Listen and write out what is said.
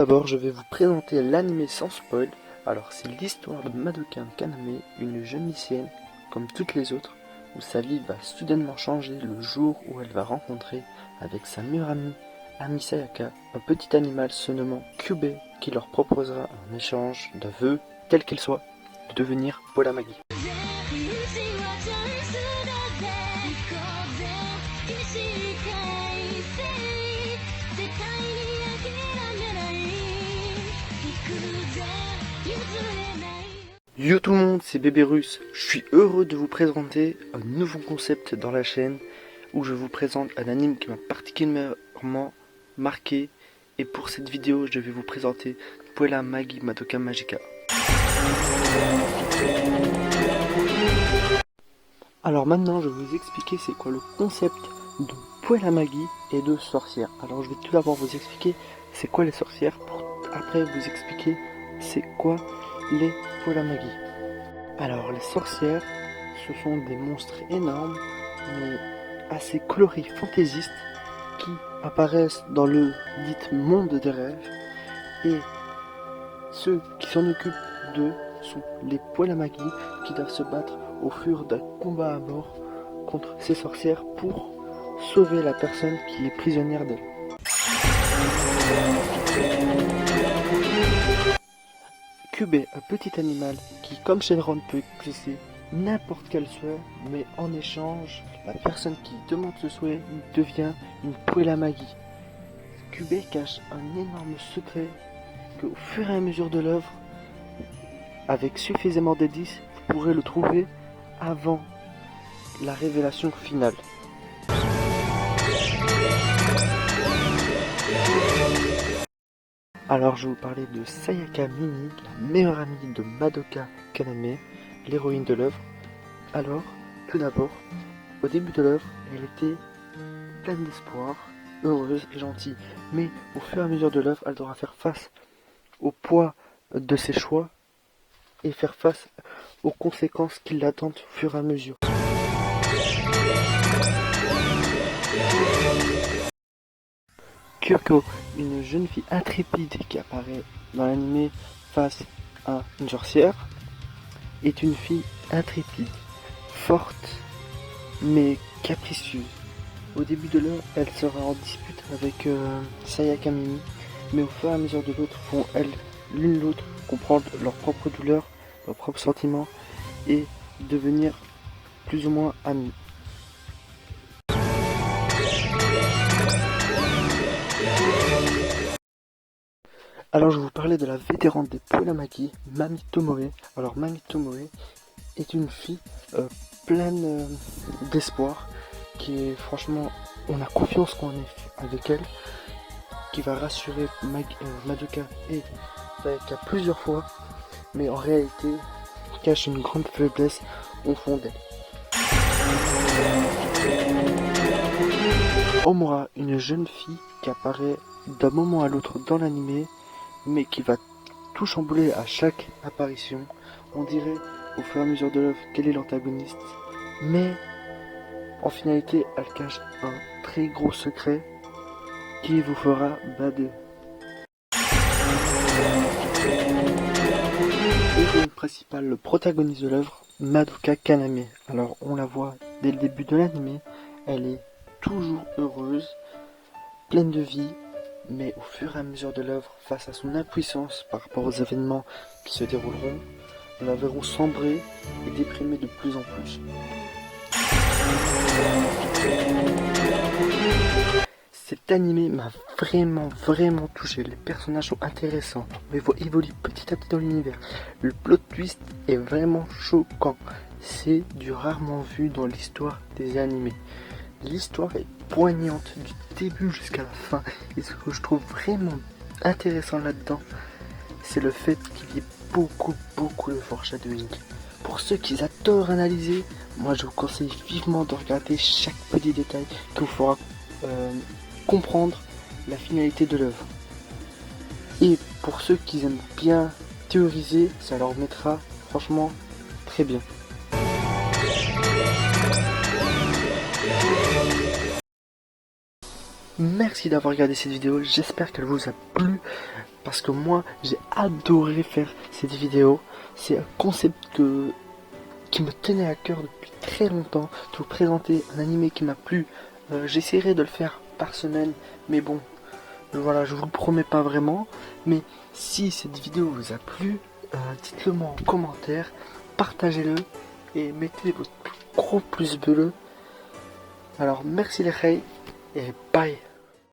D'abord, je vais vous présenter l'anime sans spoil. Alors, c'est l'histoire de Madoka Kaname, une jeune lycéenne, comme toutes les autres, où sa vie va soudainement changer le jour où elle va rencontrer, avec sa meilleure amie, Ami Sayaka, un petit animal se nommant Kyubey, qui leur proposera un échange de vœux, quel qu'il soit, de devenir Polamagi. Yo tout le monde, c'est Bébé Russe. Je suis heureux de vous présenter un nouveau concept dans la chaîne où je vous présente un anime qui m'a particulièrement marqué. Et pour cette vidéo, je vais vous présenter Polamagi Madoka Magica. Alors maintenant, je vais vous expliquer c'est quoi le concept de Polamagi et de sorcières. Alors je vais tout d'abord vous expliquer c'est quoi les sorcières pour après vous expliquer c'est quoi les Polamagi. Alors les sorcières, ce sont des monstres énormes mais assez colorés, fantaisistes qui apparaissent dans le dit monde des rêves, et ceux qui s'en occupent d'eux sont les Polamagi qui doivent se battre au fur d'un combat à mort contre ces sorcières pour sauver la personne qui est prisonnière d'elle. Kyubey, un petit animal qui, comme Shenron, peut exaucer n'importe quel souhait, mais en échange, la personne qui demande ce souhait devient une Polamagi. Kyubey cache un énorme secret que, au fur et à mesure de l'œuvre, avec suffisamment d'indices, vous pourrez le trouver avant la révélation finale. Alors je vais vous parler de Sayaka Mimi, la meilleure amie de Madoka Kaname, l'héroïne de l'œuvre. Alors, tout d'abord, au début de l'œuvre, elle était pleine d'espoir, heureuse et gentille. Mais au fur et à mesure de l'œuvre, elle devra faire face au poids de ses choix et faire face aux conséquences qui l'attendent au fur et à mesure. Kyoko, une jeune fille intrépide qui apparaît dans l'anime face à une sorcière, est une fille intrépide, forte, mais capricieuse. Au début de l'œuvre, elle sera en dispute avec Sayaka Mimi, mais au fur et à mesure de l'autre, font elles l'une l'autre comprendre leurs propres douleurs, leurs propres sentiments et devenir plus ou moins amies. Alors je vais vous parler de la vétérante des Polamagi, Mami Tomoe. Alors Mami Tomoe est une fille pleine d'espoir, qui est franchement, on a confiance qu'on est avec elle, qui va rassurer Madoka et Sayaka plusieurs fois, mais en réalité cache une grande faiblesse au fond d'elle. Omura, une jeune fille qui apparaît d'un moment à l'autre dans l'anime, mais qui va tout chambouler à chaque apparition. On dirait au fur et à mesure de l'œuvre qu'elle est l'antagoniste, mais en finalité elle cache un très gros secret qui vous fera bader. L'héroïne principale, le protagoniste de l'œuvre, Madoka Kaname. Alors on la voit dès le début de l'anime, elle est toujours heureuse, pleine de vie, mais au fur et à mesure de l'œuvre, face à son impuissance par rapport aux événements qui se dérouleront, nous la verrons sombrer et déprimer de plus en plus. Cet animé m'a vraiment touché. Les personnages sont intéressants, mais ils évoluent petit à petit dans l'univers. Le plot twist est vraiment choquant. C'est du rarement vu dans l'histoire des animés. L'histoire est poignante du début jusqu'à la fin, et ce que je trouve vraiment intéressant là-dedans, c'est le fait qu'il y ait beaucoup de foreshadowing. Pour ceux qui adorent analyser, moi je vous conseille vivement de regarder chaque petit détail qui vous fera comprendre la finalité de l'œuvre. Et pour ceux qui aiment bien théoriser, ça leur mettra franchement très bien. Merci d'avoir regardé cette vidéo, j'espère qu'elle vous a plu. parce que moi j'ai adoré faire cette vidéo. C'est un concept qui me tenait à cœur depuis très longtemps, de vous présenter un animé qui m'a plu. J'essaierai de le faire par semaine, mais bon, voilà, je vous le promets pas vraiment. Mais si cette vidéo vous a plu, dites-le moi en commentaire, partagez-le et mettez votre plus gros pouce bleu. Alors merci les reilles et bye.